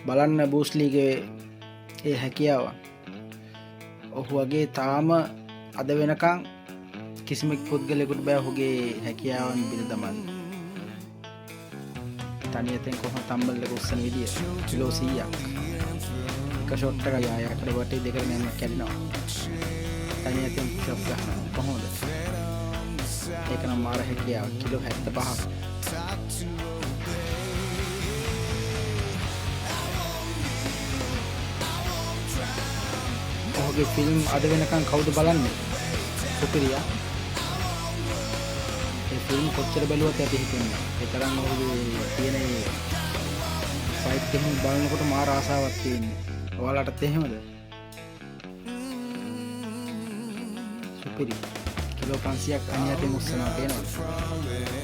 බලන්න බූස්ලීගේ ඒ හැකියාව. ඔහු වගේ තාම අද වෙනකං කිසිම පුද්ගලයෙකුට බෑ ඔහුගේ හැකියාවන් බිඳ දමන්න. තනියතෙන් කොහොම තම්බල්ලක උස්සන විදිය කිලෝ 100ක් එක ෂොට් එකක් යායකට වටේ දෙකට මෙන්න කැඩෙනවා. තනියතෙන් ෂොට් ගන්නවා කොහොමද? ඒක නම් මාර හැකියාවක්. කිලෝ 75ක්. ඔහුගේ ෆිල්ම් අද වෙනකන් කවුද බලන්නේ? සුපිරියා. ඒ ෆිල්ම් කොච්චර බැලුවත් ඇති හිතෙන්නේ. ඒ තරම් ඔහුගේ තියෙන ෆයිට් එක බලනකොට මාර ආසාවක් තියෙන්නේ. ඔයාලටත් එහෙමද? සුපිරි. කිලෝ 500ක් අනියතෙන් උස්සනවා පේනවද?